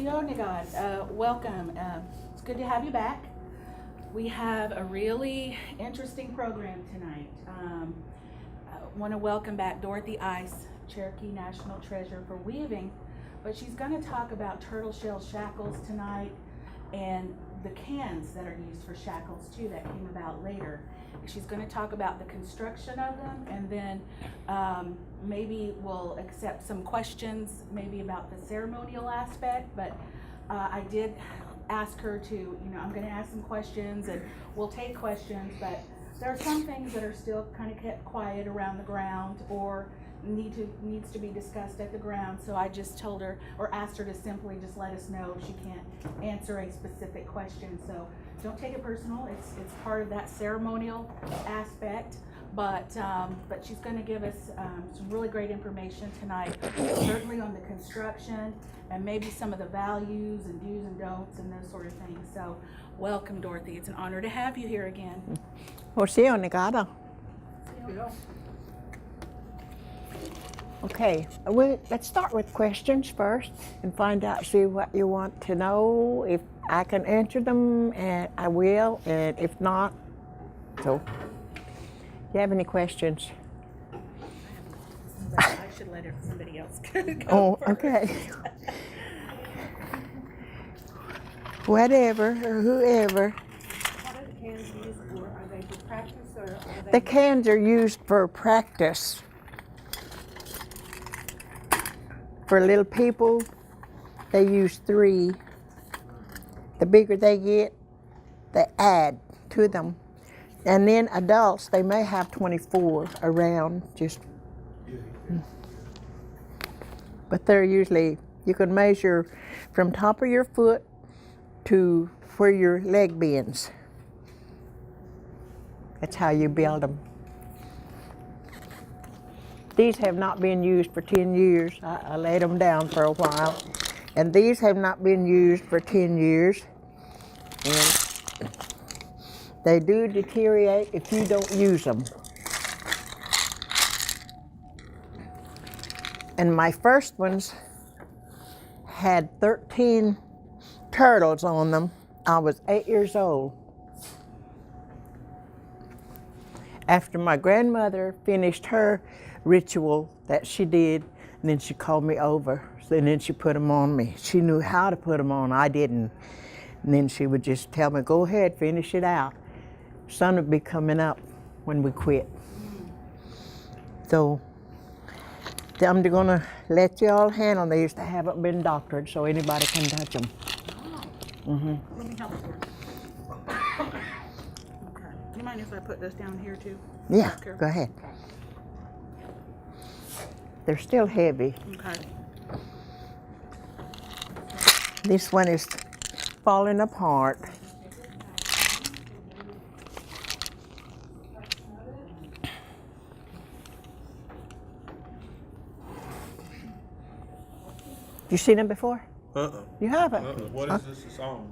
Welcome. It's good to have you back. We have a really interesting program tonight. I want to welcome back Dorothy Ice, Cherokee National Treasure for weaving, but she's going to talk about turtle shell shackles tonight and the cans that are used for shackles too that came about later. She's going to talk about the construction of them, and then maybe we'll accept some questions maybe about the ceremonial aspect, but I did ask her to, I'm going to ask some questions and we'll take questions, but there are some things that are still kind of kept quiet around the ground or needs to be discussed at the ground. So I just told her or asked her to simply just let us know if she can't answer a specific question. So don't take it personal. It's part of that ceremonial aspect. But she's going to give us some really great information tonight, certainly on the construction and maybe some of the values and do's and don'ts and those sort of things. So welcome, Dorothy. It's an honor to have you here again. Well, see you, Negada. Okay, let's start with questions first and find out, see what you want to know. If I can answer them, and I will, and if not, so. Do you have any questions? I should let somebody else go first. Okay. Whatever, or whoever. What are the cans used for? Are they for practice or are they? The cans are used for practice. For little people, they use 3. The bigger they get, they add to them. And then adults, they may have 24 around, but they're usually, you can measure from top of your foot to where your leg bends. That's how you build them. These have not been used for 10 years. I laid them down for a while. And these have not been used for 10 years. And they do deteriorate if you don't use them. And my first ones had 13 turtles on them. I was 8 years old. After my grandmother finished her ritual that she did, and then she called me over, and then she put them on me. She knew how to put them on, I didn't. And then she would just tell me, go ahead, finish it out. Sun would be coming up when we quit. So I'm gonna let you all handle these. They haven't been doctored, so anybody can touch them. Let me help you. Okay. Do you mind if I put this down here too? Yeah, go ahead. Okay. They're still heavy. Okay. This one is falling apart. You seen them before? You haven't? What is this? It's on.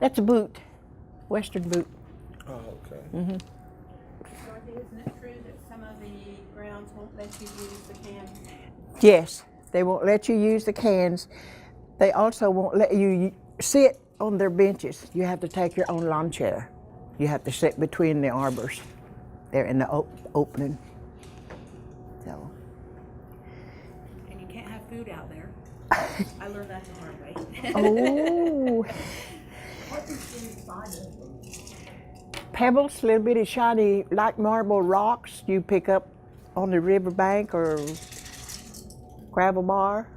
That's a boot, Western boot. Oh, okay. Dorothy, isn't it true that some of the grounds won't let you use the cans? Yes, they won't let you use the cans. They also won't let you sit on their benches. You have to take your own lawn chair. You have to sit between the arbors. They're in the opening. So. And you can't have food out there. I learned that the hard way. Oh. What is inside of them? Pebbles, little bitty shiny, like marble rocks you pick up on the riverbank or gravel bar.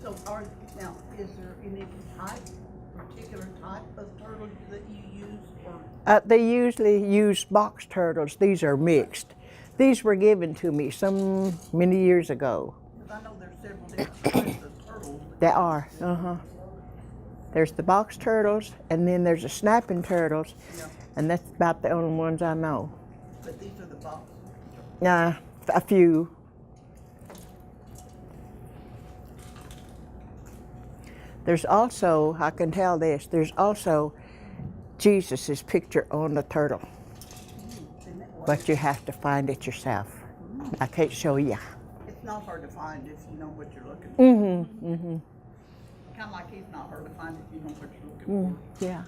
So now, is there any particular type of turtle that you use? Or? They usually use box turtles. These are mixed. These were given to me many years ago. I know there's several different types of turtles. There are, There's the box turtles, and then there's the snapping turtles, and that's about the only ones I know. But these are the box? A few. There's also, I can tell this, there's also Jesus' picture on the turtle. But you have to find it yourself. I can't show you. It's not hard to find if you know what you're looking for. kinda like he's not hard to find if you know what you're looking for. Yeah.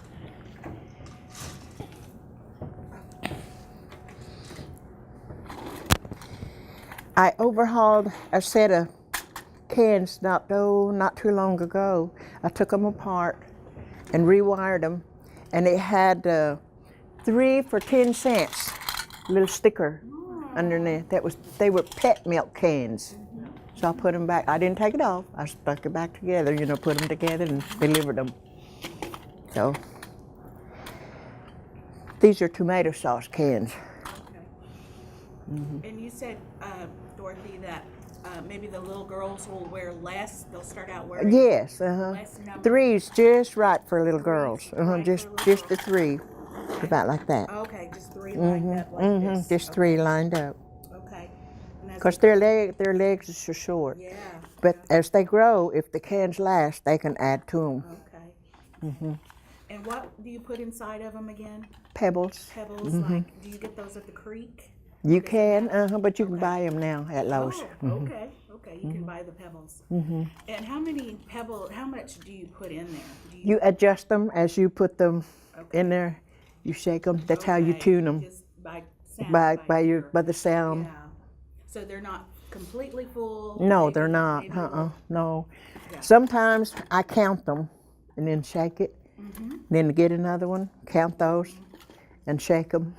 I overhauled a set of cans not too long ago. I took them apart and rewired them, and it had 3 for 10 cents, little sticker underneath. They were pet milk cans. So I put them back. I didn't take it off. I stuck it back together, put them together and delivered them. So these are tomato sauce cans. Okay. And you said, Dorothy, that maybe the little girls will wear less. They'll start out wearing Yes, less number. 3's just right for little girls. right Just for little the 3, about like that. Okay, just 3 lined up like this. Just 3 lined up. Okay. And as Because they- their legs are so short. Yeah. But as they grow, if the cans last, they can add to them. Okay. And what do you put inside of them again? Pebbles. Pebbles, like, do you get those at the creek? You can, but you can buy them now at Lowe's. Oh, okay. Okay, you can buy the pebbles. And how much do you put in there? Do You adjust them as you put them Okay. in there. You shake them. That's how you Okay, tune them. Just by sound. By the sound. Yeah. So they're not completely full? No, maybe- they're not. maybe a little- No. Yeah. Sometimes I count them and then shake it. Then get another one, count those, and shake them.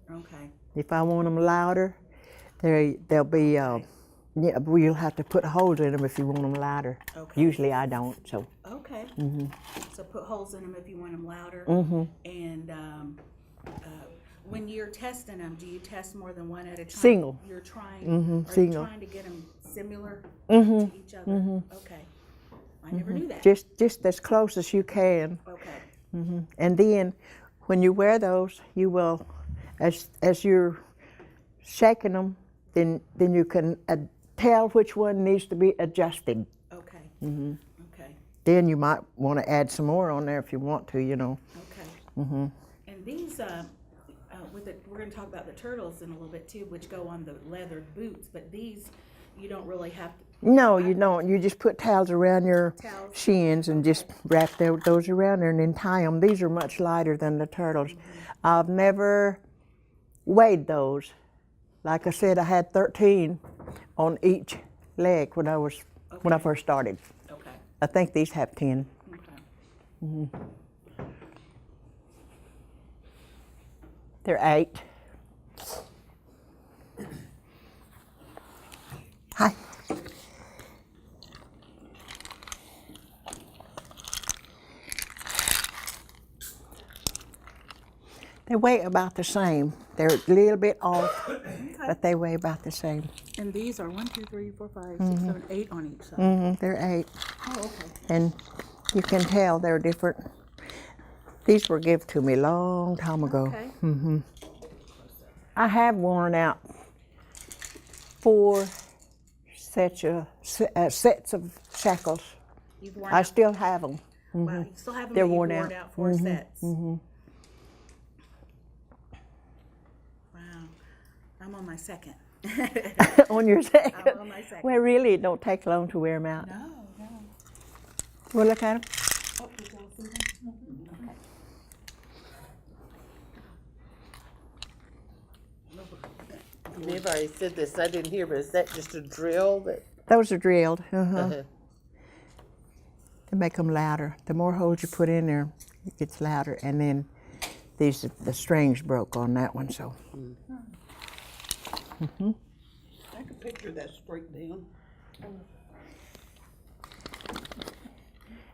Okay. If I want them louder, they'll be. Yeah, well, you'll have to put holes in them if you want them louder. Okay. Usually I don't. So. Okay. So put holes in them if you want them louder. And when you're testing them, do you test more than one at a time? Single. You're trying. Are single. you trying to get them similar to each other? Okay. I never knew that. Just as close as you can. Okay. And then, when you wear those, you will, as you're shaking them, then you can tell which one needs to be adjusted. Okay. Okay. Then you might want to add some more on there if you want to, Okay. And these, we're going to talk about the turtles in a little bit too, which go on the leather boots. But these, you don't really have to. No, you don't. You just put towels around your Towels. shins and just wrap those around there and then tie them. These are much lighter than the turtles. I've never weighed those. Like I said, I had 13 on each leg when I first started. Okay. I think these have 10. Okay. They're 8. Hi. They weigh about the same. They're a little bit off, but they weigh about the same. And these are 1, 2, 3, 4, 5, 6, 7, 8 on each side. They're 8. Oh, okay. And you can tell they're different. These were given to me a long time ago. Okay. I have worn out 4 sets of shackles. You've worn I out. still have them. Wow, you still have them. They're but you've worn worn out. out 4 sets. Wow. I'm on my second. On your second. I'm on my second. Well, really, it don't take long to wear them out. No, no. Well, look at them. Oh, did y'all see them? Maybe I said this, I didn't hear, but is that just a drill that? Those are drilled. They make them louder. The more holes you put in there, it gets louder. And then the strings broke on that one, so. I can picture that straight down.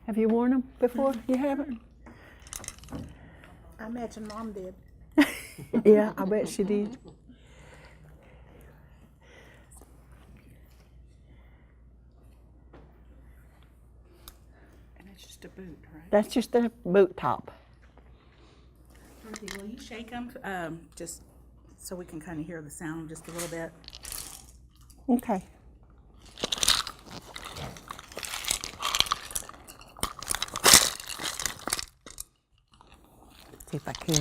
Have you worn them before? You haven't? I imagine Mom did. Yeah, I bet she did. And it's just a boot, right? That's just a boot top. Dorothy, will you shake them just so we can kind of hear the sound just a little bit? Okay. See if I can.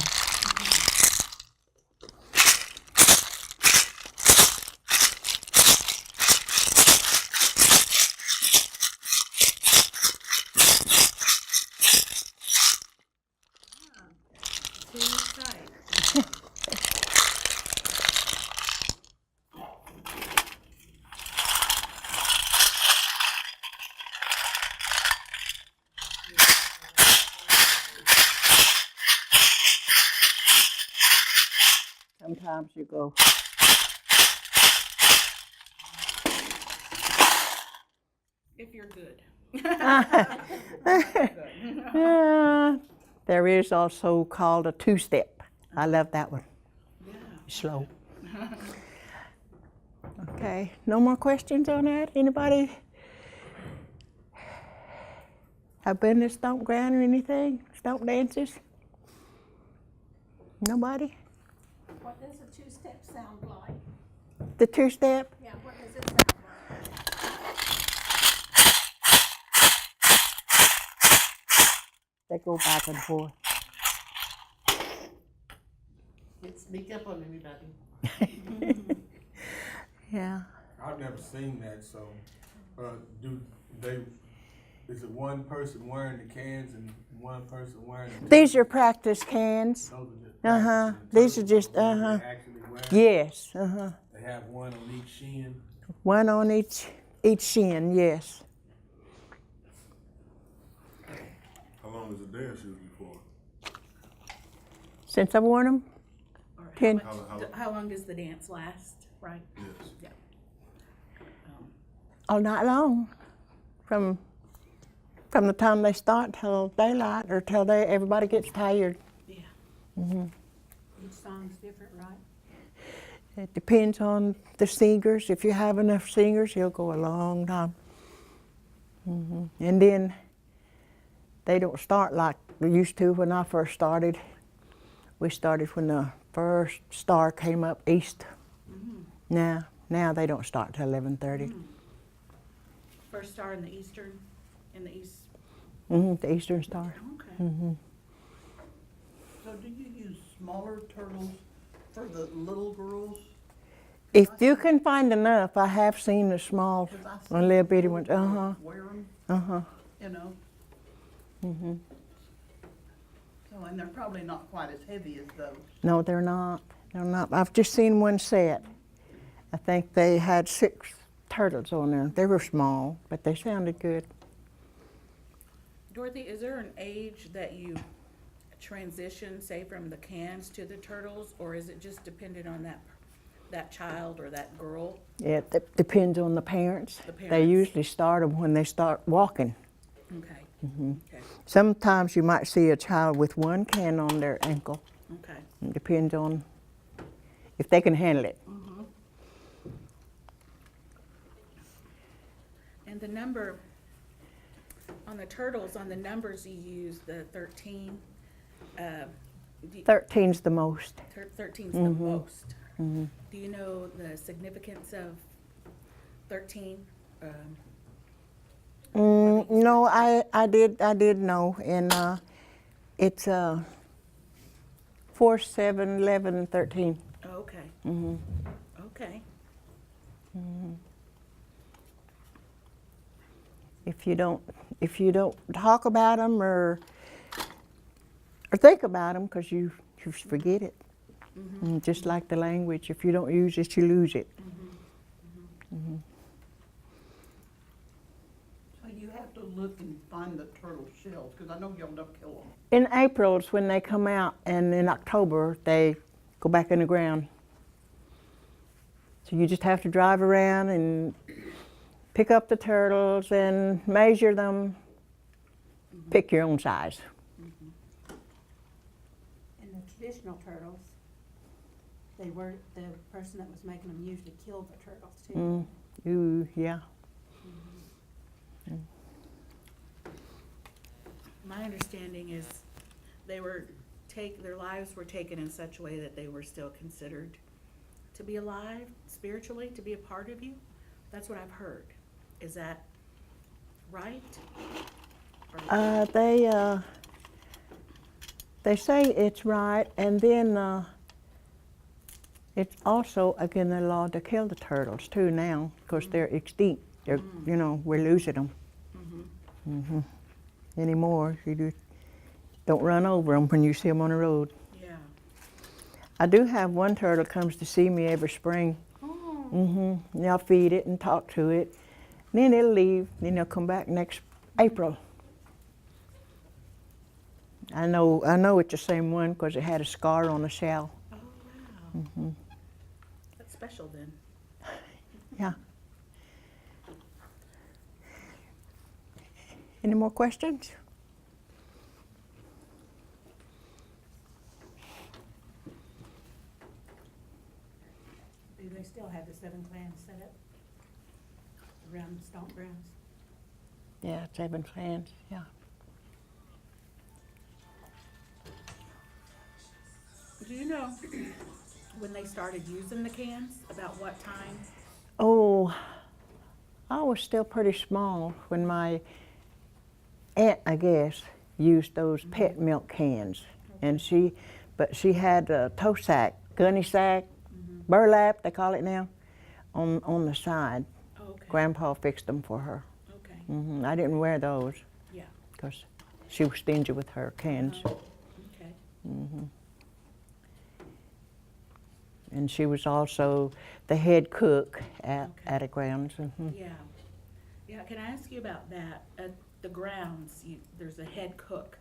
sometimes you go. If you're good. There is also called a two-step. I love that one. Yeah. Slow. Okay, no more questions on that? Anybody have been to stomp ground or anything? Stomp dances? Nobody? What does a two-step sound like? The two-step? Yeah, what does it sound like? They go back and forth. Can't sneak up on anybody. Yeah. I've never seen that, so, do they, is it one person wearing the cans and one person wearing the? These are practice cans. Those are just Uh-huh. practicing. These are Those just, the ones uh-huh. they actually wear? Yes, uh-huh. They have one on each shin. One on each shin, yes. How long is the dance usually for? Since I've worn them, Or Ten. how long does the dance last, right? Yes. all night long, from the time they start till daylight or till everybody gets tired. Yeah. Each song's different, right? It depends on the singers. If you have enough singers, you'll go a long time. And then they don't start like we used to when I first started. We started when the first star came up east. Now they don't start till 11:30. First star in the east. The Eastern Star. Okay. So do you use smaller turtles for the little girls? If you can find enough, I have seen the small, 'Cause I see little bitty little ones. girls wear 'em, Uh-huh. you know. So, and they're probably not quite as heavy as those. No, they're not. They're not. I've just seen one set. I think they had 6 turtles on there. They were small, but they sounded good. Dorothy, is there an age that you transition, say, from the cans to the turtles, or is it just dependent on that child or that girl? Yeah, it depends on the parents. The They parents. usually start them when they start walking. Okay. Okay. Sometimes you might see a child with one can on their ankle. Okay. It depends on if they can handle it. And the number on the turtles, on the numbers you use, the 13. 13's the most. 13's the most. Do you know the significance of 13? No, I did know, and it's 4, 7, 11, 13. Oh, okay. Okay. If you don't talk about them or think about them, because you forget it. Just like the language, if you don't use it, you lose it. So you have to look and find the turtle shells, because I know y'all don't kill them. In April is when they come out, and in October they go back in the ground. So you just have to drive around and pick up the turtles and measure them. Pick your own size. And the traditional turtles, the person that was making them usually killed the turtles too. Ooh, yeah. My understanding is their lives were taken in such a way that they were still considered to be alive spiritually, to be a part of you. That's what I've heard. Is that right? They say it's right, and then it's also against the law to kill the turtles too now, because they're extinct. They're, we're losing them. Anymore. You just don't run over them when you see them on the road. Yeah. I do have one turtle comes to see me every spring. Oh. And I'll feed it and talk to it. Then it'll leave. Then it'll come back next April. I know it's the same one because it had a scar on the shell. Oh, wow. That's special then. Yeah. Any more questions? Do they still have the 7 clans set up around the stomp grounds? Yeah, 7 clans, yeah. Do you know when they started using the cans, about what time? Oh, I was still pretty small when my aunt, I guess, used those pet milk cans. And she had a tow sack, gunny sack, burlap, they call it now, on the side. Okay. Grandpa fixed them for her. Okay. I didn't wear those Yeah. because she was stingy with her cans. Okay. And she was also the head cook at a grounds. Yeah. Yeah. Can I ask you about that? At the grounds, there's a head cook,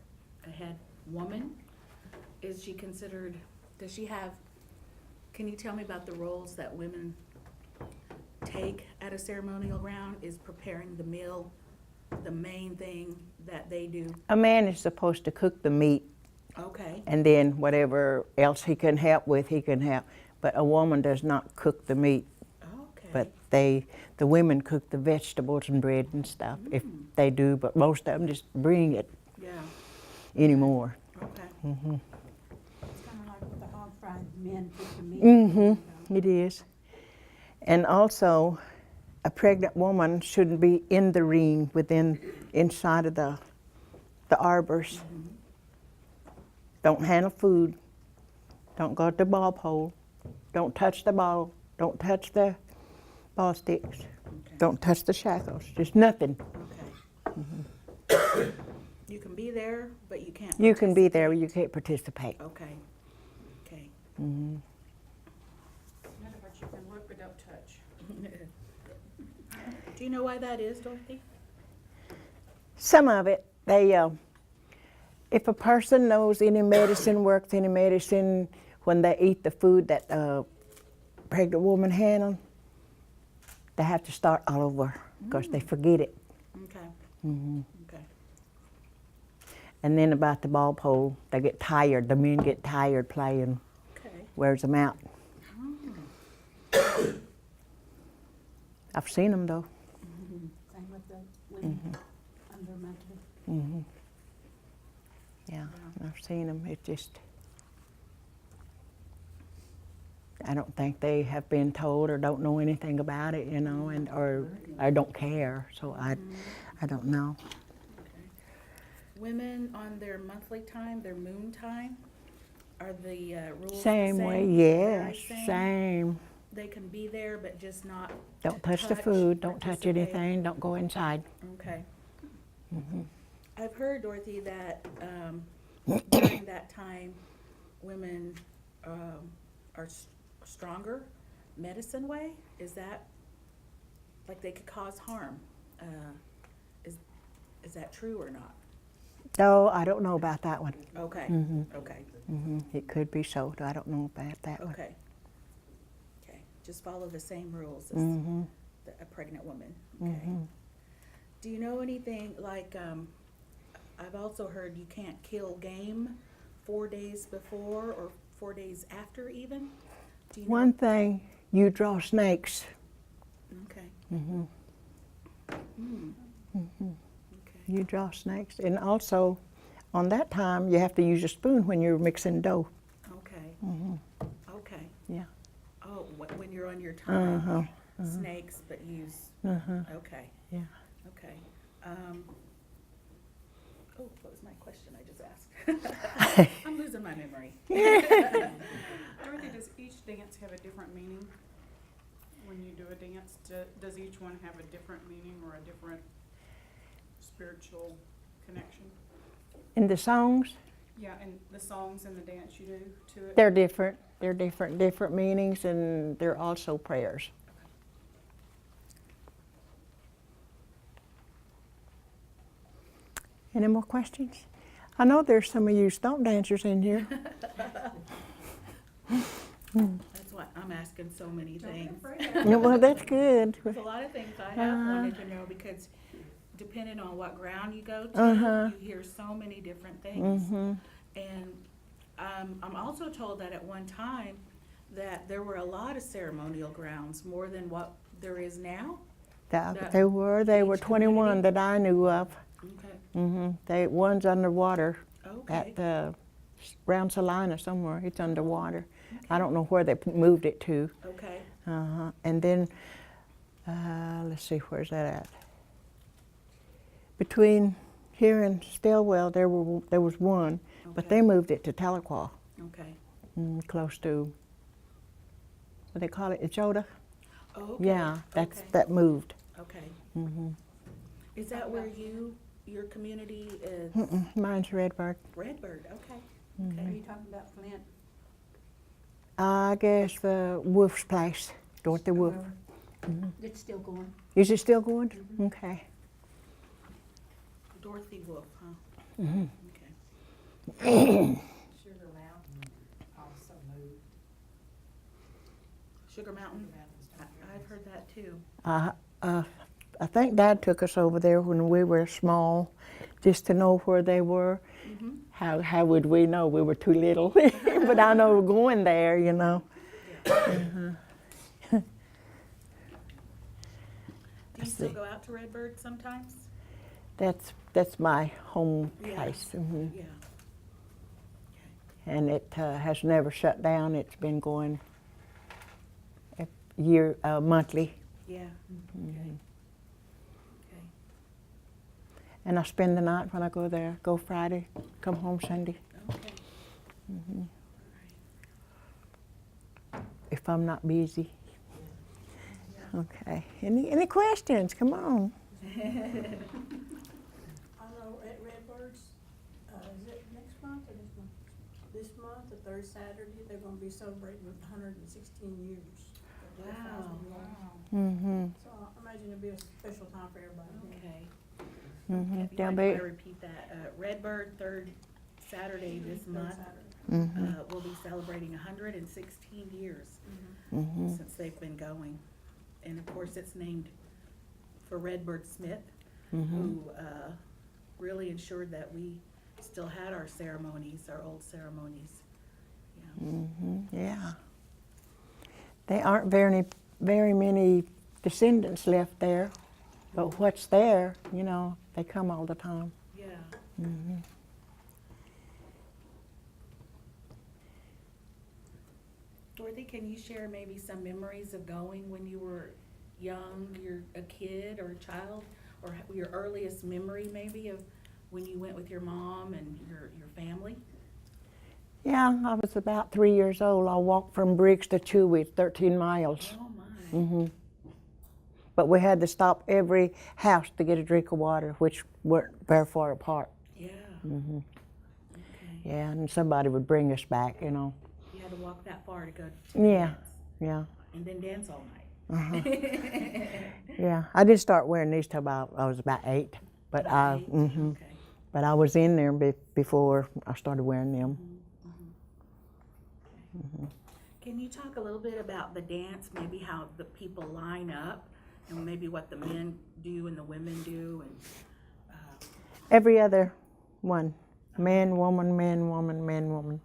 a head woman. Is she considered? Does she have? Can you tell me about the roles that women take at a ceremonial ground? Is preparing the meal the main thing that they do? A man is supposed to cook the meat, Okay. and then whatever else he can help with, he can help. But a woman does not cook the meat. Okay. But the women cook the vegetables and bread and stuff, if they do. But most of them just bring it Yeah. anymore. Okay. It's kind of like with the hog fry, men cook the meat. It is. And also, a pregnant woman shouldn't be in the ring inside of the arbors. Don't handle food. Don't go to the ball pole. Don't touch the ball. Don't touch the ball sticks. Okay. Don't touch the shackles. Just nothing. Okay. You can be there, but you can't. You can be there, but you can't participate. Okay. Okay. In other words, you can look but don't touch. Do you know why that is, Dorothy? Some of it, if a person knows any medicine, works any medicine, when they eat the food that a pregnant woman handled, they have to start all over because they forget it. Okay. Okay. And then about the ball pole, they get tired. The men get tired playing, Okay. wears them out. I've seen them though. Same with the women under monthly. Yeah, I've seen them. It just, I don't think they have been told or don't know anything about it, you know, or don't care. So I don't know. Women on their monthly time, their moon time, are the rules the Same same? way, Very yes, same. They can be there, but just not. Don't touch the food. Don't touch participate. anything. Don't go inside. Okay. I've heard, Dorothy, that during that time, women are stronger medicine way. Is that, like, they could cause harm? Is that true or not? No, I don't know about that one. Okay. Okay. It could be so. I don't know about that one. Okay. Okay. Just follow the same rules as a pregnant woman. Okay. Do you know anything like? I've also heard you can't kill game 4 days before or 4 days after even. Do you know? One thing, you draw snakes. Okay. Okay. You draw snakes. And also, on that time, you have to use a spoon when you're mixing dough. Okay. Okay. Yeah. Oh, when you're on your time, snakes, but use. Okay. Yeah. Okay. Oh, what was my question I just asked? I'm losing my memory. Dorothy, does each dance have a different meaning? When you do a dance, does each one have a different meaning or a different spiritual connection? And the songs, Yeah, and the songs and the dance you do to it? they're different. They're different meanings, and they're also prayers. Any more questions? I know there's some of you stomp dancers in here. I'm asking so many Don't be things. afraid. Yeah, well, that's good. There's a lot of things I have wanted to know because depending on what ground you go to, Uh-huh. you hear so many different things. Mm-hmm. And I'm also told that at one time that there were a lot of ceremonial grounds, more than what there is now. That They were each 21 community- that I knew of. Okay. One's underwater Okay. at the around Salina somewhere. It's underwater. I don't know where they moved it to. Okay. And then, let's see, where's that at? Between here and Stillwell, there was one, but Okay. they moved it to Tahlequah, Okay. close to, what they call it, Ichoda? Oh, okay. Yeah, Okay. that moved. Okay. Mm-hmm. Is that where your community is? Mine's Redbird. Redbird, okay. Are Okay. you talking about Flint? I guess the Wolf's place, Dorothy Wolf. It's still going. Is it still going? Okay. Dorothy Wolf, huh? Mm-hmm. Okay. Sugar Mountain also moved. Sugar Mountain? I've heard that too. I think Dad took us over there when we were small, just to know where they were. Mm-hmm. How would we know? We were too little. But I know going there, you know. Do you Let's still see. go out to Redbird sometimes? That's my home Yeah. place. Yeah. And it has never shut down. It's been going monthly. Yeah. Okay. Okay. And I spend the night when I go there. Go Friday, come home Sunday. Okay. If I'm not busy. Okay. Any questions? Come on. I know at Redbirds, is it next month or this month? This month, the third Saturday, they're gonna be celebrating 116 years. of their Wow. founding year. Mm-hmm. So I imagine it'll be a special time for everybody. Okay. Mm-hmm. You mind if I repeat that? Redbird, third Saturday this Third month, Saturday. will be celebrating 116 years Mm-hmm. since they've been going. And of course, it's named for Redbird Smith, who really ensured that we still had our ceremonies, our old ceremonies. Yeah. Yeah. There aren't very many descendants left there, but what's there, you know, they come all the time. Yeah. Dorothy, can you share maybe some memories of going when you were young, you're a kid or a child, or your earliest memory maybe of when you went with your mom and your family? Yeah, I was about 3 years old. I walked from Briggs to Chewy, 13 miles. Oh my. But we had to stop every house to get a drink of water, which weren't very far apart. Yeah. Okay. Yeah, and somebody would bring us back, you know. You had to walk that far to go to Yeah, dance, yeah, and then dance all night. yeah. I didn't start wearing these till I was about 8, but Right. Okay. but I was in there before I started wearing them. Can you talk a little bit about the dance, maybe how the people line up, and maybe what the men do and the women do, and Every other one, man, woman, man, woman, man, woman.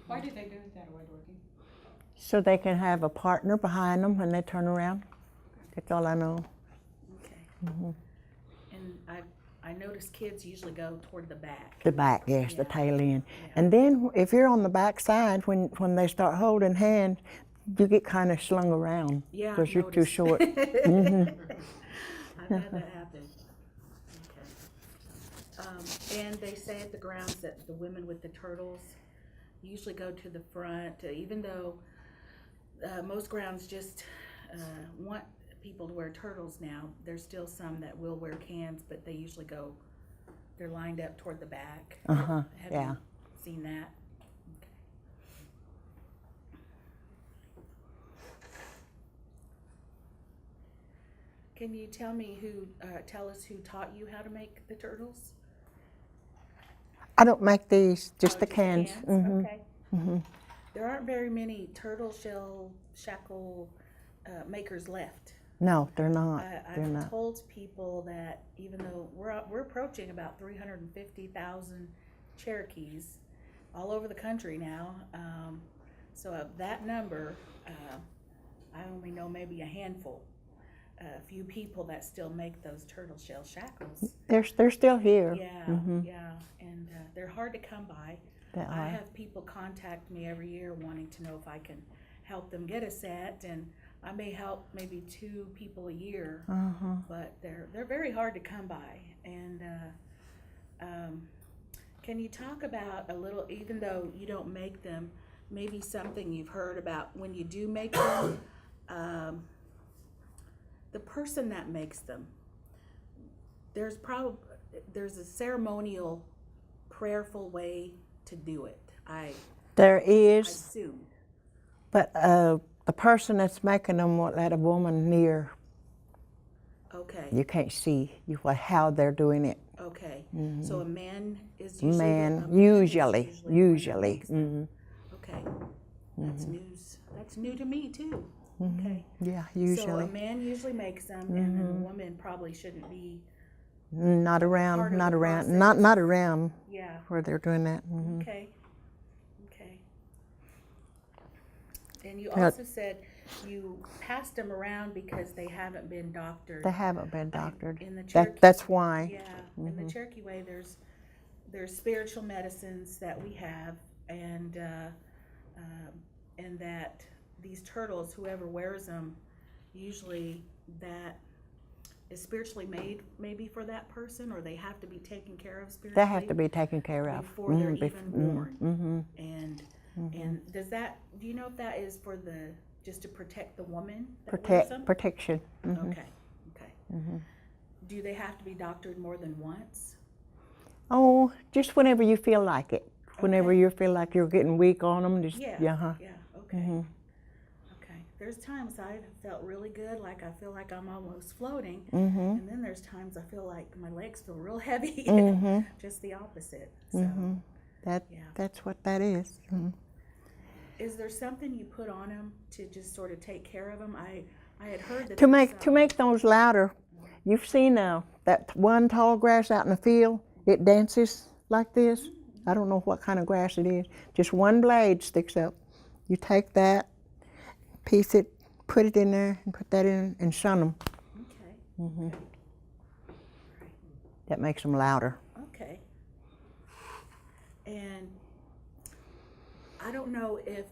Why did they do it that way, Dorothy? So they can have a partner behind them when they turn around. That's all I know. okay. And I notice kids usually go toward the back. The back, yes, the Yeah. tail end. Yeah. And then if you're on the back side, when they start holding hands, you get kind of slung around Yeah, I've because you're too noticed. short. I've had that happen. Okay. And they say at the grounds that the women with the turtles usually go to the front, even though most grounds just want people to wear turtles now. There's still some that will wear cans, but they usually they're lined up toward the back. Uh-huh, Have yeah. you seen that? Okay. Can you tell us who taught you how to make the turtles? I don't make these, just Oh, the cans. Okay. there aren't very many turtle shell shackle makers left. No, they're not. They're I've not. told people that even though we're approaching about 350,000 Cherokees all over the country now, so of that number, I only know maybe a handful, a few people that still make those turtle shell shackles. They're still here. Yeah, Mhm. yeah, and they're hard to come by. They I are. have people contact me every year wanting to know if I can help them get a set, and I may help maybe 2 people a year, Uh-huh. but they're very hard to come by. And can you talk about a little, even though you don't make them, maybe something you've heard about when you do make them, the person that makes them, there's a ceremonial, prayerful way to do it. I There is, assume. but the person that's making them won't let a woman near. Okay. You can't see how they're doing it. Okay. So a man is usually Man, is usually. the one that makes them. Mhm. Okay. That's news. That's new to me too. Mhm. Okay. Yeah, So usually. a man usually makes them, and then a woman probably shouldn't be. Not part around, of not the around, process. not around Yeah. where they're doing that. Mhm. Okay. Okay. And you Yeah. also said you passed them around because they haven't been doctored. They haven't been doctored. In the Cherokee, That's why. Yeah, in the Cherokee way, there's spiritual medicines that we have, and that these turtles, whoever wears them, usually that is spiritually made, maybe for that person, or they have to be taken care of spiritually. They have to be taken care of before they're even born. Mhm. And do you know if that is for just to protect the woman that wears them? Protection. Mhm. Okay. Do they have to be doctored more than once? Oh, just whenever you feel like it. Whenever Okay. you feel like you're getting weak on them, just Yeah. uh-huh. Yeah. Okay. Mhm. Okay. There's times I've felt really good, like I feel like I'm almost floating, Mhm. and then there's times I feel like my legs feel real heavy. Mhm. Just the opposite. So, Mhm. Yeah. That's what that is. Mhm. is there something you put on them to just sort of take care of them? I had heard that To there's make those louder, you've seen that one tall grass out in the field. It dances like this. I don't know what kind of grass it is. Just one blade sticks up. You take that, piece it, put it in there, and put that in and sun them. Okay. Mhm. That makes them louder. Okay. And I don't know if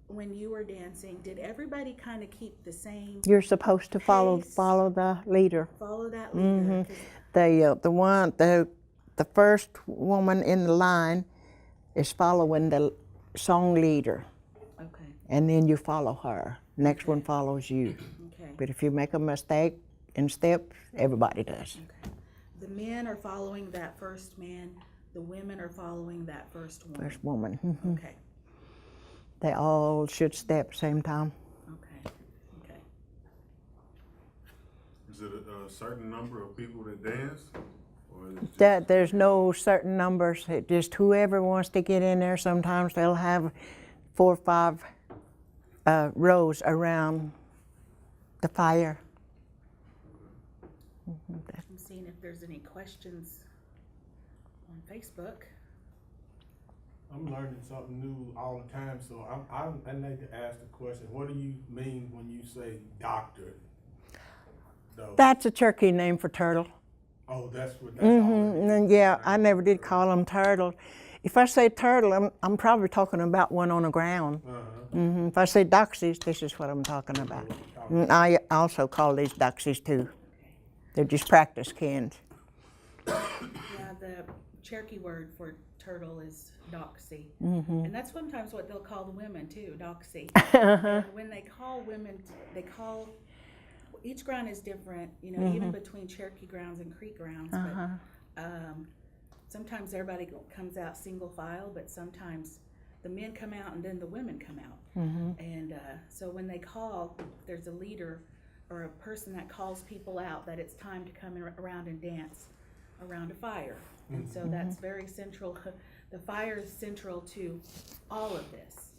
when you were dancing, did everybody kind of keep the same, You're supposed to follow Pace. the leader. follow that leader? 'Cause- The first woman in the line is following the song leader, Okay. and then you follow her. Next one follows you. Okay. But if you make a mistake in step, everybody does. Okay. The men are following that first man. The women are following that first woman. First woman. Mhm. Okay. They all should step same time. Okay. Okay. Is it a certain number of people that dance? Or is it just There's no certain numbers. It just whoever wants to get in there. Sometimes they'll have 4 or 5 rows around the fire. I'm seeing if there's any questions on Facebook. I'm learning something new all the time, so I need to ask the question, what do you mean when you say doctor? Though? That's a Cherokee name for turtle. Oh, that's all it is. And yeah, I never did call them turtle. If I say turtle, I'm probably talking about one on the ground. If I say ducksies, this is what I'm talking about. And I also call these ducksies too. They're just practice cans. Yeah, the Cherokee word for turtle is doxy. And that's sometimes what they'll call the women too, doxy. And when they call women, each ground is different, even between Cherokee grounds and Creek grounds. But sometimes everybody comes out single file, but sometimes the men come out and then the women come out. And so when they call, there's a leader or a person that calls people out that it's time to come around and dance around a fire. And so that's very central. The fire is central to all of this.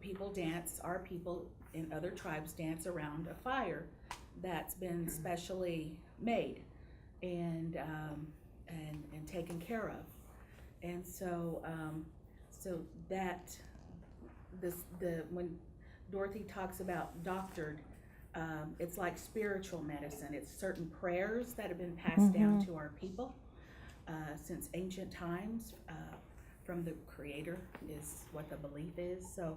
people dance, our people in other tribes dance around a fire that's been specially made and taken care of. And so when Dorothy talks about doctored, it's like spiritual medicine. It's certain prayers that have been passed down to our people since ancient times from the Creator is what the belief is. So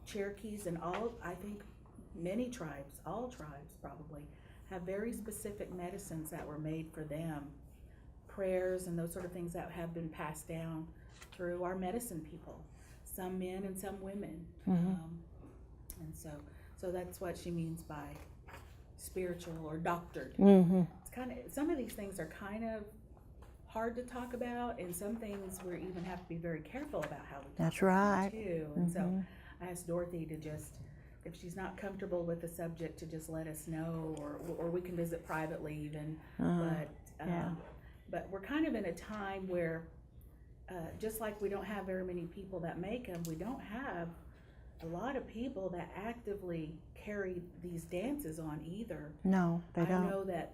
Cherokees and I think many tribes, all tribes probably, have very specific medicines that were made for them, prayers and those sort of things that have been passed down through our medicine people, some men and some women. And so that's what she means by spiritual or doctored. It's kind of, some of these things are kind of hard to talk about, and some things we even have to be very careful about how we talk That's about right. too. And so I asked Dorothy to just, if she's not comfortable with the subject, to just let us know, or we can visit privately even. But we're kind of in a time where, just like we don't have very many people that make them, we don't have a lot of people that actively carry these dances on either. No, they don't. I know that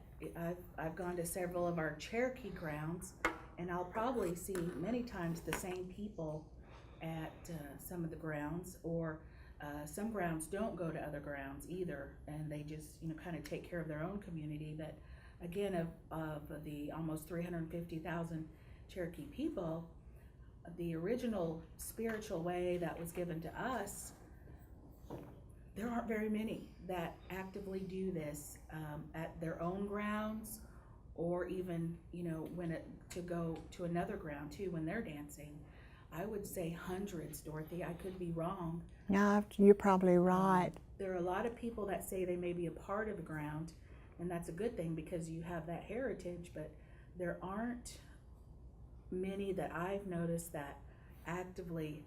I've gone to several of our Cherokee grounds, and I'll probably see many times the same people at some of the grounds, or some grounds don't go to other grounds either, and they just kind of take care of their own community. But again, of the almost 350,000 Cherokee people, the original spiritual way that was given to us, there aren't very many that actively do this at their own grounds, or even to go to another ground too when they're dancing. I would say hundreds, Dorothy. I could be wrong. No, you're probably right. There are a lot of people that say they may be a part of the ground, and that's a good thing because you have that heritage, but there aren't many that I've noticed that actively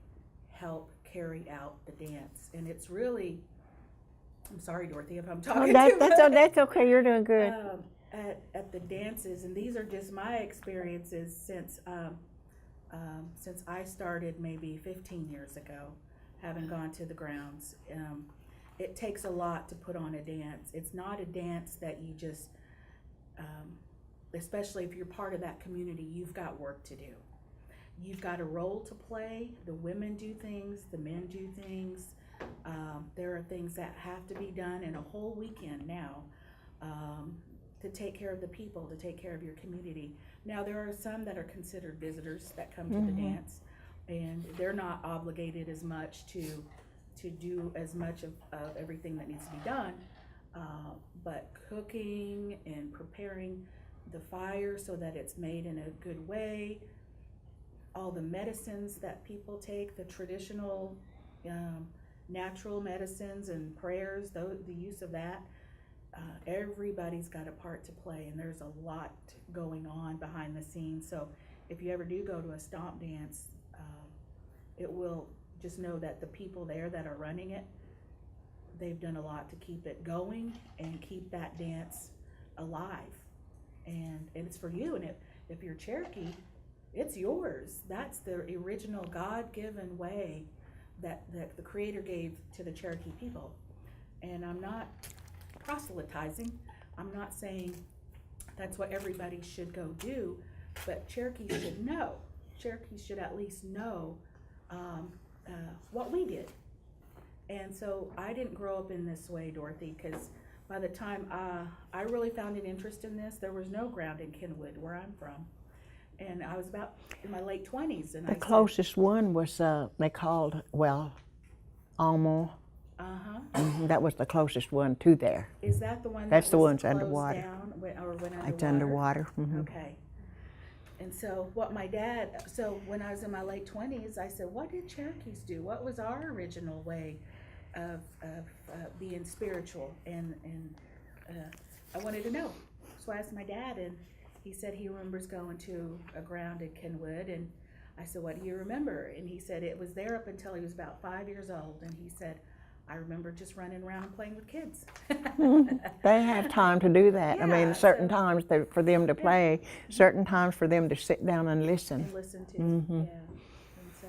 help carry out the dance. And it's really, I'm sorry, Dorothy, if I'm talking too much. That's okay. You're doing good. At the dances, and these are just my experiences since I started maybe 15 years ago, having gone to the grounds. It takes a lot to put on a dance. It's not a dance that you just, especially if you're part of that community, you've got work to do. You've got a role to play. The women do things, the men do things. There are things that have to be done in a whole weekend now to take care of the people, to take care of your community. Now, there are some that are considered visitors that come to the dance, and they're not obligated as much to do as much of everything that needs to be done, but cooking and preparing the fire so that it's made in a good way, all the medicines that people take, the traditional natural medicines and prayers, the use of that, everybody's got a part to play, and there's a lot going on behind the scenes. So if you ever do go to a stomp dance, it will just know that the people there that are running it, they've done a lot to keep it going and keep that dance alive. And it's for you, and if you're Cherokee, it's yours. That's the original God-given way that the Creator gave to the Cherokee people. And I'm not proselytizing. I'm not saying that's what everybody should go do, but Cherokees should know. Cherokees should at least know what we did. And so I didn't grow up in this way, Dorothy, because by the time I really found an interest in this, there was no ground in Kenwood where I'm from. And I was about in my late 20s. And The closest one was, they called, Almo. That was the closest one to there. Is that the one That's that the was one's closed underwater. down or went underwater? It's underwater. Okay. And so when I was in my late 20s, I said, what did Cherokees do? What was our original way of being spiritual? And I wanted to know. So I asked my dad, and he said he remembers going to a ground in Kenwood. And I said, what do you remember? And he said it was there up until he was about 5 years old. And he said, I remember just running around and playing with kids. They have time to do that. I mean, Yeah, certain so- times for them to play, certain times for them to sit down and listen. And listen to, yeah. And so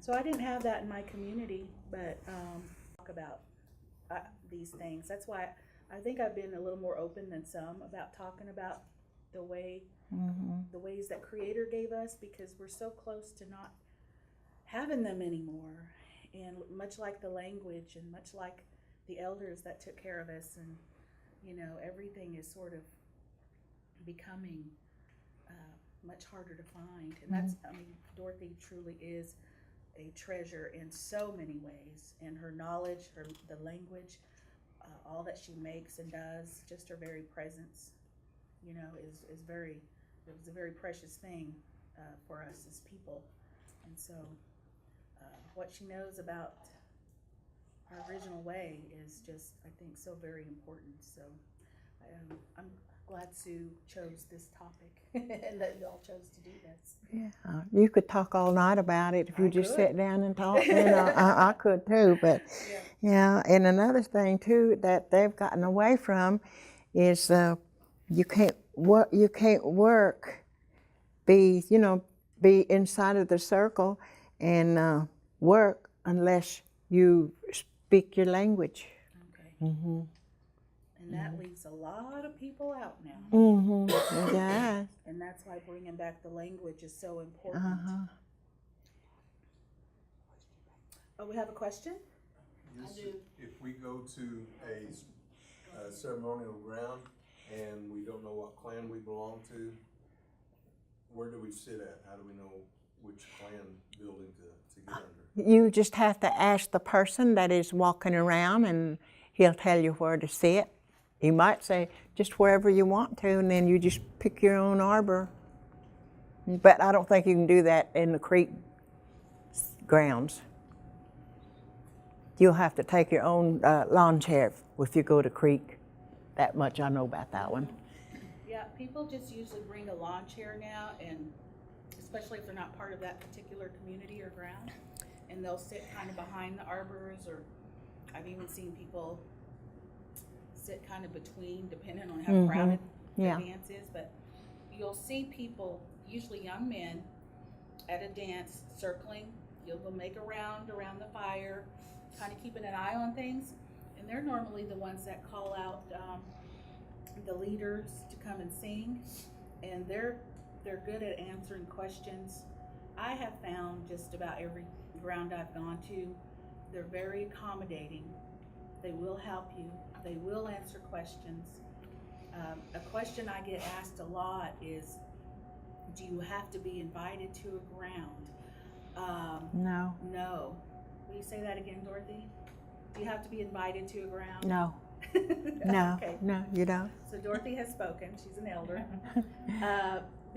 So I didn't have that in my community, but talk about these things. That's why I think I've been a little more open than some about talking about the ways that Creator gave us, because we're so close to not having them anymore. And much like the language, and much like the elders that took care of us, and everything is sort of becoming much harder to find. And that's, Dorothy truly is a treasure in so many ways, and her knowledge, the language, all that she makes and does, just her very presence, is it was a very precious thing for us as people. And so what she knows about our original way is just, I think, so very important. So I'm glad Sue chose this topic and that y'all chose to do this. Yeah, you could talk all night about it if you I just could. sat down and talked. I could too, but yeah. And another thing too that they've gotten away from is you can't work, be inside of the circle and work unless you speak your language. Okay. And that leaves a lot of people out now. Yeah. And that's why bringing back the language is so important. Oh, we have a question? Yes, if we go to a ceremonial ground and we don't know what clan we belong to, where do we sit at? How do we know which clan building to get under? You just have to ask the person that is walking around, and he'll tell you where to sit. He might say just wherever you want to, and then you just pick your own arbor. But I don't think you can do that in the creek grounds. You'll have to take your own lawn chair if you go to creek. That much I know about that one. Yeah, people just usually bring a lawn chair now, and especially if they're not part of that particular community or ground, and they'll sit kind of behind the arbors, or I've even seen people sit kind of between, depending on how crowded the dance is. But you'll see people, usually young men, at a dance circling. You'll go make a round around the fire, kind of keeping an eye on things, and they're normally the ones that call out the leaders to come and sing, and they're good at answering questions. I have found just about every ground I've gone to, they're very accommodating. They will help you. They will answer questions. A question I get asked a lot is, do you have to be invited to a ground? No. No. Will you say that again, Dorothy? Do you have to be invited to a ground? No. No. Okay. No, you don't. So Dorothy has spoken. She's an elder.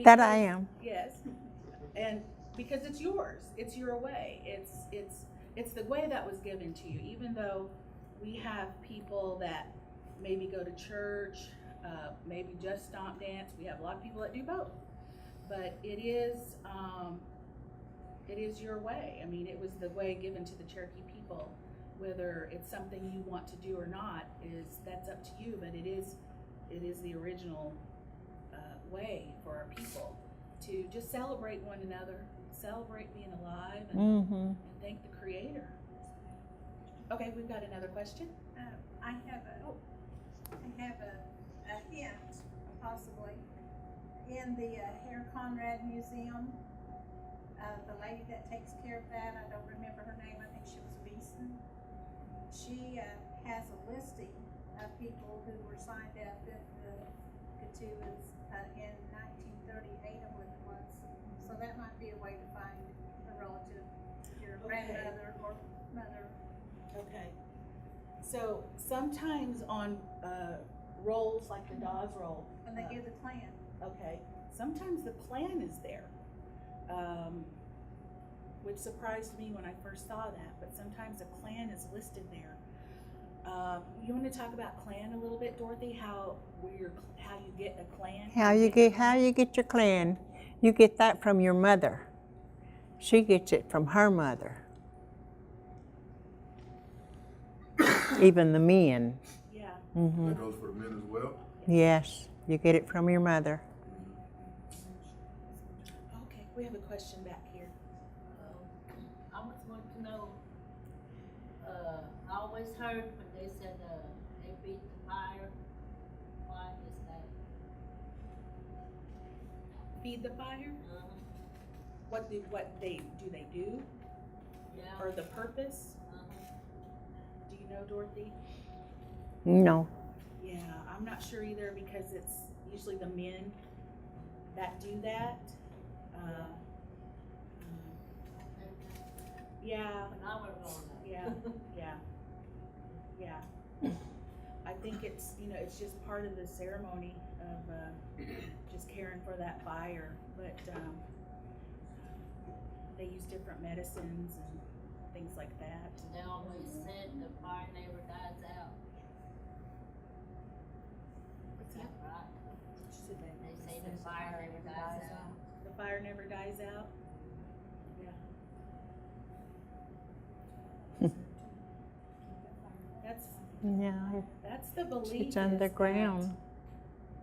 That I am. Yes. And because it's yours. It's your way. It's the way that was given to you. Even though we have people that maybe go to church, maybe just stomp dance. We have a lot of people that do both. But it is your way. I mean, it was the way given to the Cherokee people. Whether it's something you want to do or not, that's up to you. But it is the original way for our people to just celebrate one another, celebrate being alive, and thank the Creator. Okay, we've got another question. I have a hint, possibly. In the Herr Conrad Museum, the lady that takes care of that, I don't remember her name, I think she was Beeson. She has a listing of people who were signed up in the Catuas in 1938, I believe it was. So that might be a way to find a relative, your grandmother or mother. Okay. So sometimes on rolls like the Dawes roll, And they give the clan. okay, sometimes the clan is there, which surprised me when I first saw that. But sometimes the clan is listed there. You want to talk about clan a little bit, Dorothy? How you get a clan? How you get your clan? You get that from your mother. She gets it from her mother. Even the men. Yeah. That goes for the men as well? Yes, you get it from your mother. Okay, we have a question back here. always heard when they said, they beat the fire, why is that? Feed the fire? Uh, What they do? yeah. Or the purpose? Uh-huh. Do you know, Dorothy? No. Yeah, I'm not sure either because it's usually the men that do that. Yeah, Now we're going yeah, yeah. I think it's, it's just part of the ceremony of just caring for that fire. But they use different medicines and things like that. They always said the fire never dies out. What's Is that that? right? They say the fire never dies out. The fire never dies out? Yeah. Yeah, That's the belief. it's is underground.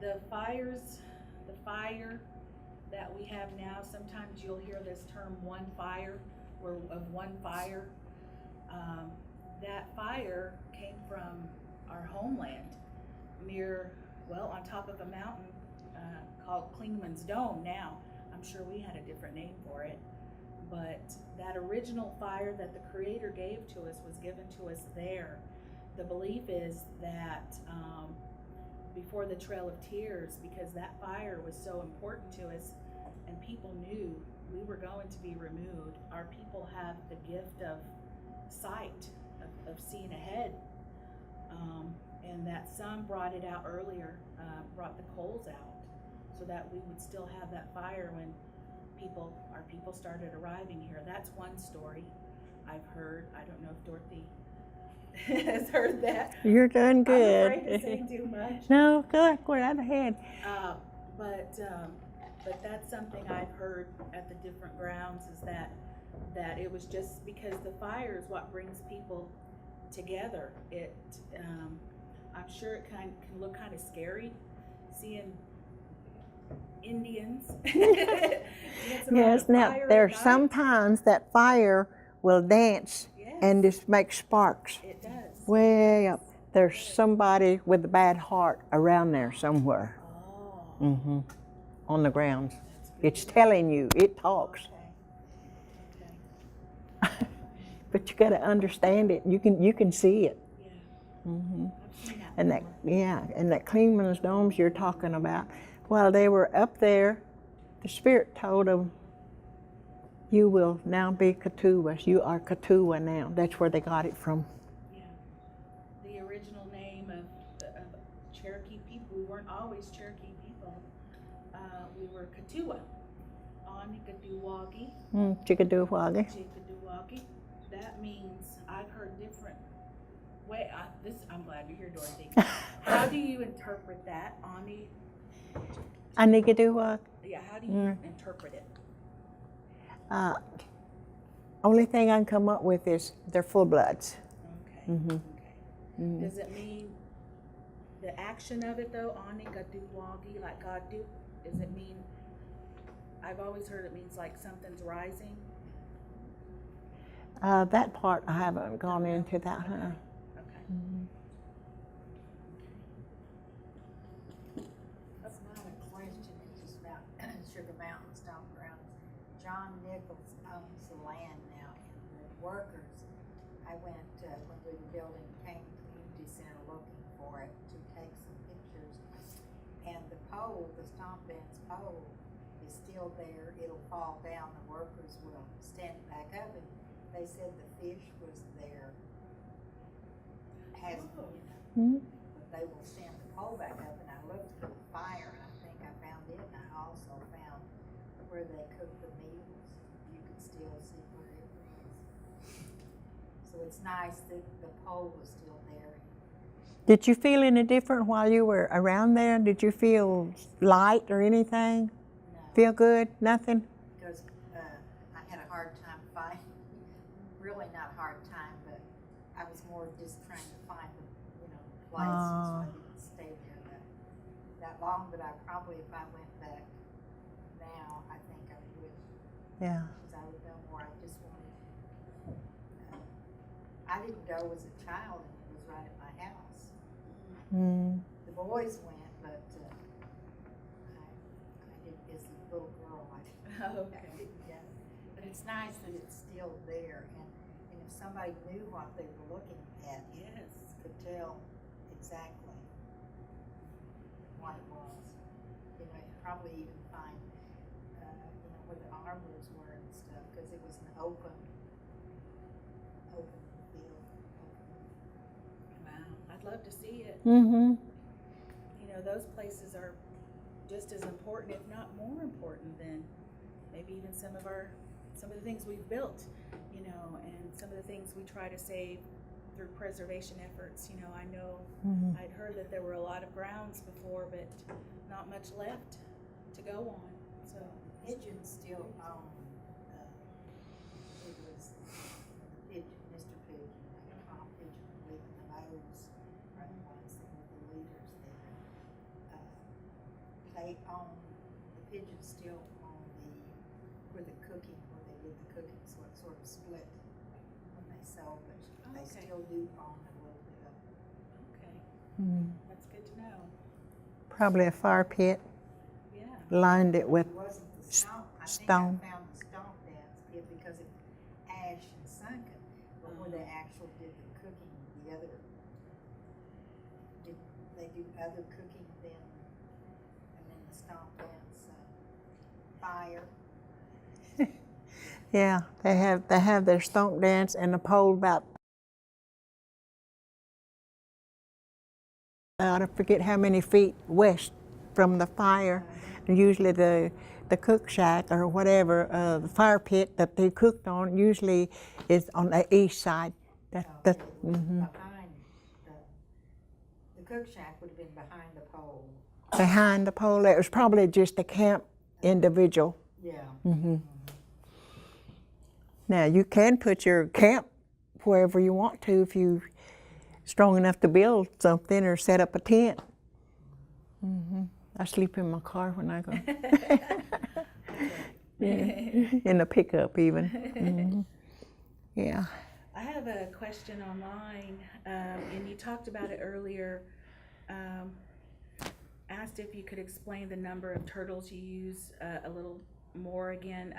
that the fire that we have now, sometimes you'll hear this term one fire, or of one fire. That fire came from our homeland on top of a mountain called Klingman's Dome now. I'm sure we had a different name for it. But that original fire that the Creator gave to us was given to us there. The belief is that before the Trail of Tears, because that fire was so important to us and people knew we were going to be removed, our people have the gift of sight, of seeing ahead. And that some brought it out earlier, brought the coals out so that we would still have that fire when our people started arriving here. That's one story I've heard. I don't know if Dorothy has heard that. You're doing good. I'm afraid to say too much. No, go right ahead. But that's something I've heard at the different grounds, is that it was just because the fire is what brings people together. I'm sure it can look kind of scary seeing Indians. Yes, now there's sometimes that fire will dance and just make sparks. It does. Way up. There's somebody with a bad heart around there somewhere. Oh. On the grounds. It's telling you, it talks. Okay. But you got to understand it. You can see it. Yeah. Mm-hmm. I've seen that And that, before. and that Klingman's domes you're talking about, while they were up there, the Spirit told them, you will now be Katuwas. You are Katuwa now. That's where they got it from. Yeah. The original name of Cherokee people, we weren't always Cherokee people. We were Katuwa. Onikaduwagi. Chickadoowagi. Chickadoowagi. That means, I've heard different I'm glad you're here, Dorothy. How do you interpret that, Ani? Anigadoowag. Yeah, how do you interpret it? Only thing I can come up with is they're full bloods. Okay. Mm-hmm. Okay. Mm-hmm. Does it mean the action of it though? Anigadoowagi, like God do? Does it mean? I've always heard it means like something's rising. That part I haven't gone into that, huh? Okay. Mm-hmm. That's not a question, it's just about Sugar Mountain Stone Grounds. John Nichols owns the land now, and the workers, I went, when we were building Kane Community Center looking for it to take some pictures. And the pole, the stomp band's pole, is still there. It'll fall down, the workers will stand it back up, and they said the fish was there. But they will stand the pole back up, and I looked for the fire, and I think I found it, and I also found where they cooked the meals. You could still see where it was. So it's nice that the pole was still there. Did you feel any different while you were around there? Did you feel light or anything? No. Feel good? Nothing? Because I had a hard time finding, really not a hard time, but I was more just trying to find the, place, so I didn't stay there that long, but I probably, if I went back now, I think I would. Yeah. Because I would know more. I just wanted, I I didn't go as a child, and it was right at my house. Mm. The boys went, but I did as a little girl. I didn't go. But it's nice that it's still there, and if somebody knew what they were looking at, could tell exactly what it was. You know, you'd probably even find, where the arbors were and stuff, because it was an open field. Wow, I'd love to see it. Mm-hmm. You know, those places are just as important, if not more important, than maybe even some of the things we've built, you know, and some of the things we try to save through preservation efforts. You know, I know I'd heard that there were a lot of grounds before, but not much left to go on. So Pigeons still own, it was Mr. Pigeon, and Tom Pigeon, leaving the nose, are the ones that were the leaders there. They own, the pigeons still own where they did the cooking, so it sort of split when they sold, but they still do own a little bit of it. okay, Mm. that's good to know. Probably a fire pit. Yeah. Lined it with It wasn't the stomp. I think stone. I found the stomp dance pit because it ash and sunken, but where they actually did the cooking, they do other cooking and then the stomp dance, fire. Yeah, they have their stomp dance and the pole about I forget how many feet west from the fire. Usually the cook shack or whatever, the fire pit that they cooked on usually is on the east side. Behind the cook shack would have been behind the pole. Behind the pole, it was probably just a camp individual. Yeah. Mm-hmm. Now you can put your camp wherever you want to if you're strong enough to build something or set up a tent. Mm-hmm. I sleep in my car when I go. Yeah. In the pickup even. Mm-hmm. Yeah. I have a question online, and you talked about it earlier. Asked if you could explain the number of turtles you use a little more again.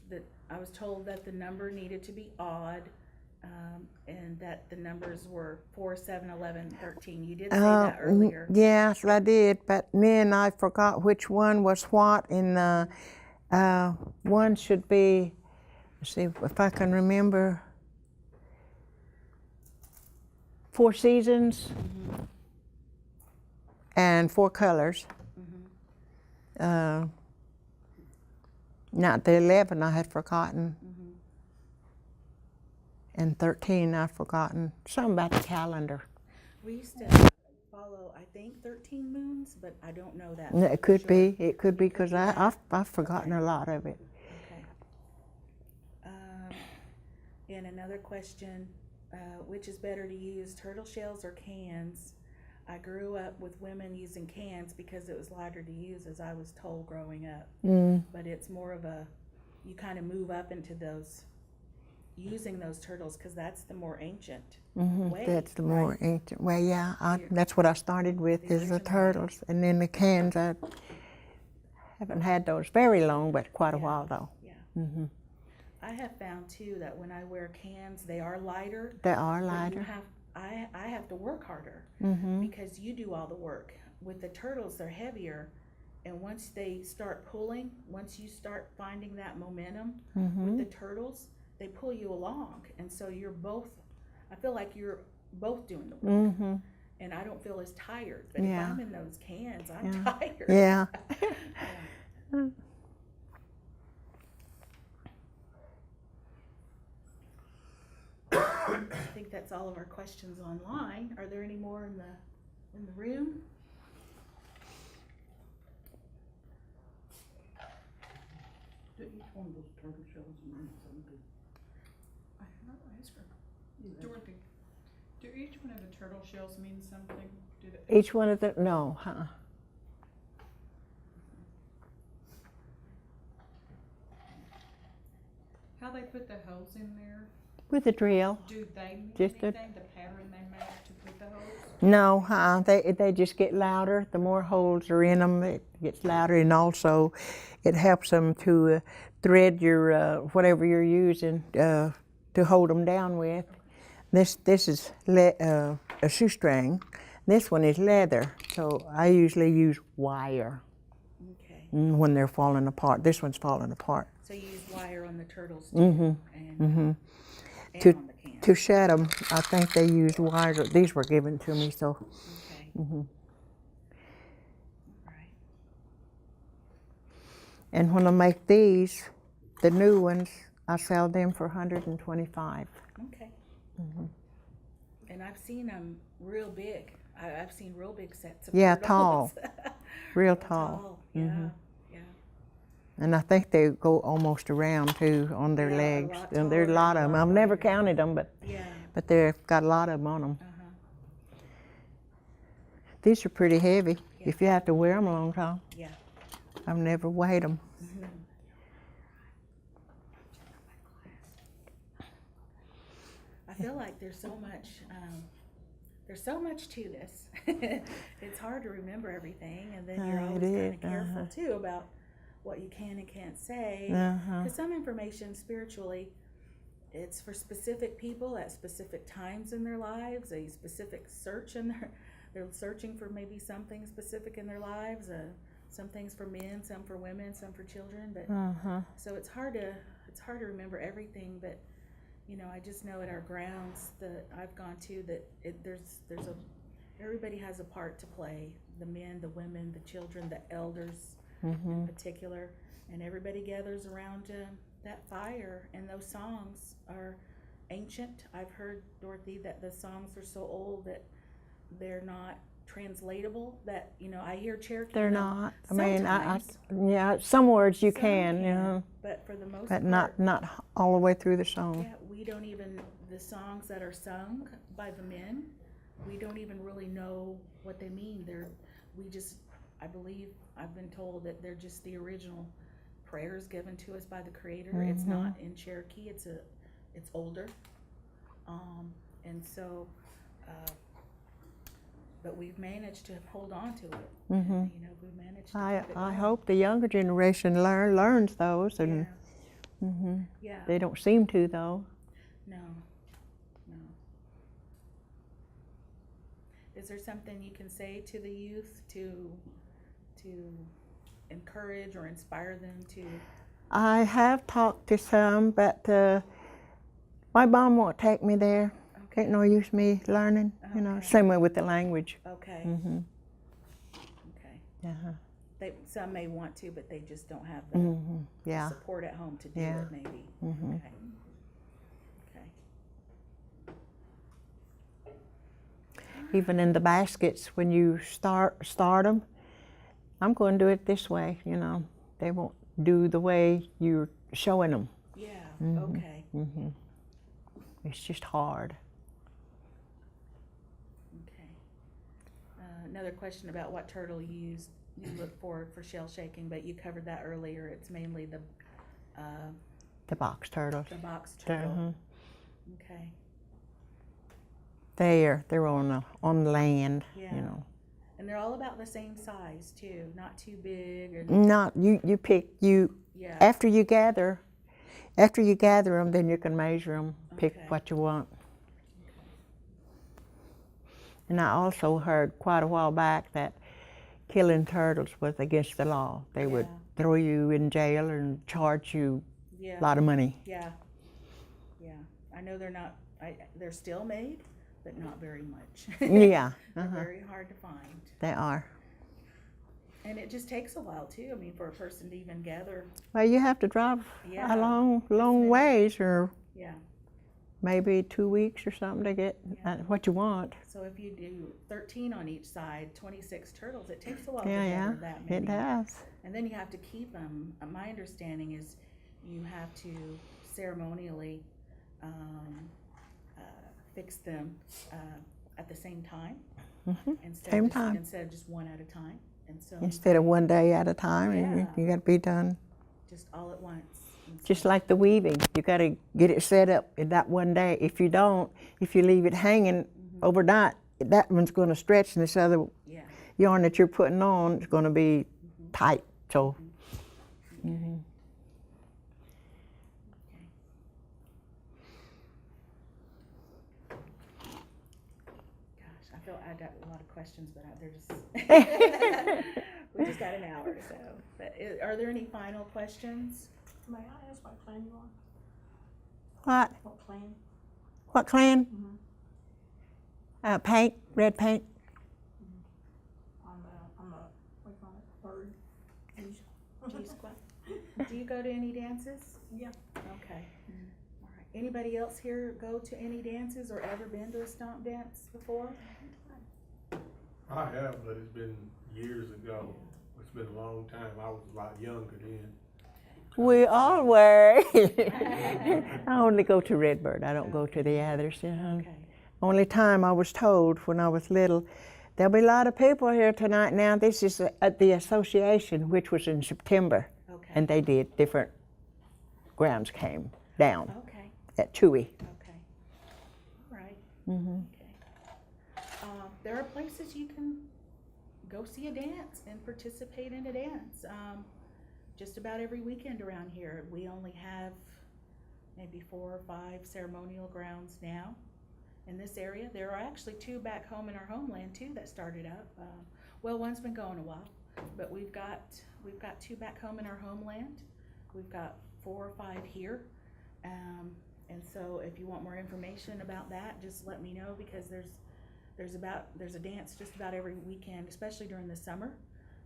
That I was told that the number needed to be odd, and that the numbers were 4, 7, 11, 13. You did say that earlier. Yes, I did, but then I forgot which one was what, and one should be, let's see if I can remember, 4 seasons and 4 colors. Not the 11 I had forgotten. And 13 I've forgotten. Something about the calendar. We used to follow, I think, 13 moons, but I don't know that. It could sure. be. It could be because I've forgotten a lot of it. Okay. And another question, which is better to use, turtle shells or cans? I grew up with women using cans because it was lighter to use, as I was told growing up. But it's more of you kind of move up into using those turtles because that's the more ancient way. That's the more ancient way, yeah. That's what I started with, is the turtles. And then the cans, I haven't had those very long, but quite a while though. Yeah. I have found too that when I wear cans, they are lighter. They are lighter. I have to work harder because you do all the work. With the turtles, they're heavier, and once they start pulling, once you start finding that momentum with the turtles, they pull you along, and so I feel like you're both doing the work, and I don't feel as tired, but if I'm in those cans, I'm tired. Yeah. I think that's all of our questions online. Are there any more in the room? Do each one of those turtle shells mean something? I have to ask her. Dorothy, do each one of the turtle shells mean something? Each one of them? No, How they put the holes in there? With a drill. Do they mean Just a- anything, the pattern they make to put the holes? No, they just get louder. The more holes are in them, it gets louder, and also it helps them to thread your whatever you're using to hold them down with. This is a shoestring. This one is leather, so I usually use wire Okay. when they're falling apart. This one's falling apart. So you use wire on the turtles too, Mhm. and, Mhm. and To- on the can. To shed them, I think they used wire. These were given to me, so. Okay. Mhm. Right. And when I make these, the new ones, I sell them for $125. Okay. Mhm. And I've seen them real big. I've seen real big sets of Yeah, turtles. Real tall. Yeah. Mhm. Yeah. And I think they go almost around too on their Yeah, a legs. lot And there's a taller lot and of a them. lot I've never wider. counted them, but Yeah. they've got a lot of them on them. Uh-huh. These are pretty heavy Yeah. if you have to wear them a long time. Yeah. I've never weighed them. Mhm. I feel like there's so much to this. It's hard to remember everything, and then you're It always kind is, of careful uh-huh. too about what you can and can't say. Uh-huh. Because some information spiritually, it's for specific people at specific times in their lives, a specific search in they're searching for maybe something specific in their lives, some things for men, some for women, some for children, but Uh-huh. so it's hard to remember everything. But you know, I just know at our grounds that I've gone to that everybody has a part to play, the men, the women, the children, the elders in particular, and everybody gathers around that fire, and those songs are ancient. I've heard, Dorothy, that the songs are so old that they're not translatable, that, you know, I hear Cherokee. They're not. I mean, sometimes. yeah, some words you Some can, you know, but for the most but part, not all the way through the song. yeah, we don't even, the songs that are sung by the men, we don't even really know what they mean. I believe, I've been told that they're just the original prayers given to us by the Creator. It's not in Cherokee, it's older. And so, but we've managed to hold on to it. Mhm. You know, we've managed to keep it I going. hope the younger generation learns those, and Yeah. Yeah. they don't seem to though. No. Is there something you can say to the youth to encourage or inspire them to? I have talked to some, but my mom won't take me there. Okay. Ain't no use me learning, you know. Okay. Same way with the language. Okay. Mhm. Okay. Uh-huh. Some may want to, but they just don't have the Mhm. Yeah. support at home to do Yeah. it. Maybe. Mhm. Okay. Even in the baskets, when you start them, I'm going to do it this way, you know. They won't do the way you're showing them. Yeah. Mhm. Okay. Mhm. It's just hard. Okay. Another question about what turtle you look for shell shaking, but you covered that earlier. It's mainly the box turtles. the box turtle. Mhm. Okay. They're on land, Yeah. you know. And they're all about the same size too, not too big or Not you pick yeah. after you gather them, then you can measure them, pick Okay. what you want. And I also heard quite a while back that killing turtles was against the law. They would Yeah. throw you in jail and charge you Yeah. a lot of money. Yeah. Yeah. I know they're still made, but not very much. Yeah, They're uh-huh. very hard to find. They are. And it just takes a while too. I mean, for a person to even gather. Well, you have to drive Yeah. a long many. ways, or Yeah. maybe 2 weeks or something to get Yeah. what you want. So if you do 13 on each side, 26 turtles, it takes a while Yeah, to yeah, gather that many. it does. And then you have to keep them. My understanding is you have to ceremonially fix them at the same time. Same time. Instead of just one at a time. And so Instead of one day at a time, Yeah. you got to be done. just all at once. Just like the weaving, you gotta get it set up in that one day. If you don't, if you leave it hanging overnight, that one's gonna stretch and this other Yeah. yarn that you're putting on is gonna be tight, so. Mhm. Gosh, I feel I got a lot of questions, but they're just, we just got an hour, so. But are there any final questions? May I ask what clan you are? What? What clan? What clan? Mhm. Paint, red paint. I'm a, what do you call it, bird. G-Squad. Do you go to any dances? Yeah. Okay. All right. Anybody else here go to any dances or ever been to a stomp dance before? I have, but it's been years ago. It's been a long time. I was a lot younger then. We all were. I only go to Redbird. I don't go to the others. Okay. Only time I was told when I was little, there'll be a lot of people here tonight now. This is at the association, which was in September. Okay. And they did different grounds came down Okay. at Chewy. Okay. All right. Mm-hmm. Okay. There are places you can go see a dance and participate in a dance. Just about every weekend around here. We only have maybe 4 or 5 ceremonial grounds now in this area. There are actually 2 back home in our homeland too that started up. Well, one's been going a while, but we've got 2 back home in our homeland. We've got 4 or 5 here. And so if you want more information about that, just let me know, because there's a dance just about every weekend, especially during the summer.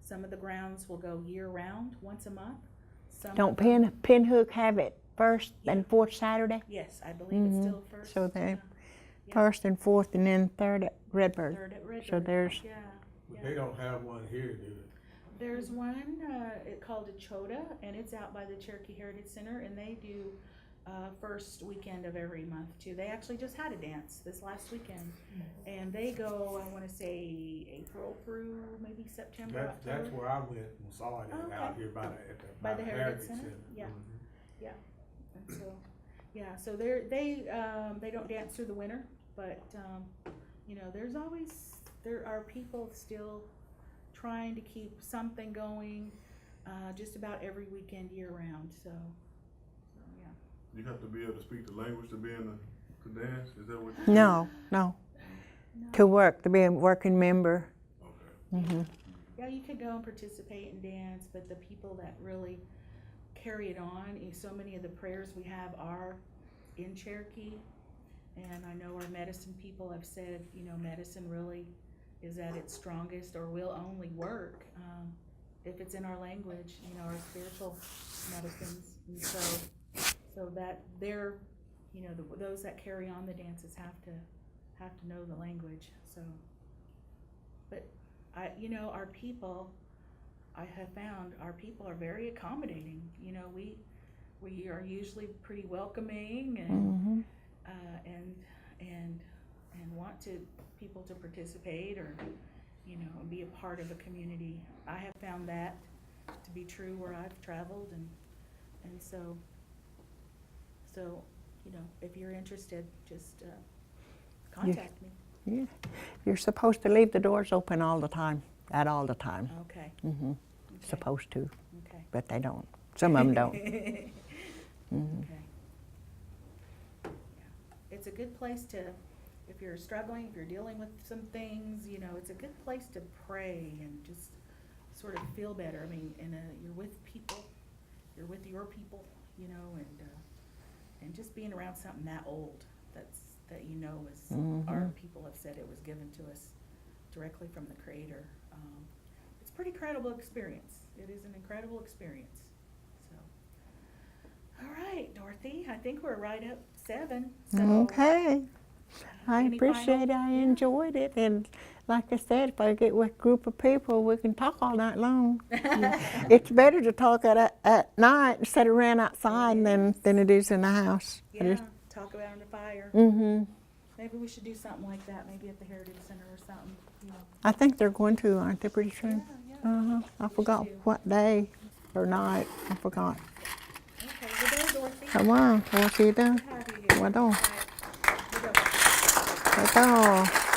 Some of the grounds will go year-round, once a month. Don't Pinhook have it first and fourth Saturday? Yes, I believe it's still first. So they yeah. first and fourth, and then third at Redbird. Third at Redbird. So there's Yeah. But they don't have one here, do they? There's one called a Chota, and it's out by the Cherokee Heritage Center, and they do first weekend of every month too. They actually just had a dance this last weekend, and they go, I want to say, April through maybe September. October. That's where I went and saw it out here by the Heritage Center. Yeah. Mhm. Yeah. And so, yeah, so they don't dance through the winter, but you know, there are people still trying to keep something going just about every weekend year round. So yeah. You have to be able to speak the language to be in to dance? Is that what you no. To work, to be a working member. Okay. Mm-hmm. Yeah, you could go and participate and dance, but the people that really carry it on, so many of the prayers we have are in Cherokee, and I know our medicine people have said, you know, medicine really is at its strongest, or will only work if it's in our language, you know, our spiritual medicines. And so that they're, you know, those that carry on the dances have to know the language. So, but you know, our people, I have found our people are very accommodating. You know, we are usually pretty welcoming and and want people to participate, or you know, be a part of a community. I have found that to be true where I've traveled, and so you know, if you're interested, just contact me. Yeah. You're supposed to leave the doors open all the time, all the time. Okay. Mm-hmm. Okay. Supposed to, Okay. but they don't. Some of them don't. Okay. Yeah. It's a good place to, if you're struggling, if you're dealing with some things, you know, it's a good place to pray and just sort of feel better. I mean, you're with people, you're with your people, you know, and just being around something that old, that you know is, our people have said it was given to us directly from the Creator. It's a pretty incredible experience. It is an incredible experience. So, all right, Dorothy, I think we're right up 7. So, Okay. I any appreciate it. final- I enjoyed it. And like I said, if I get with a group of people, we can talk all night long. It's better to talk at night instead of ran outside than it is in the house. Yeah, talk around the fire. Mm-hmm. Maybe we should do something like that, maybe at the Heritage Center or something, you know. I think they're going to, aren't they, pretty soon? Yeah. I forgot too. what day or night. I forgot. Okay, well, Dorothy. Come on, what you doing? Have you here. What on? All right, we go. What on?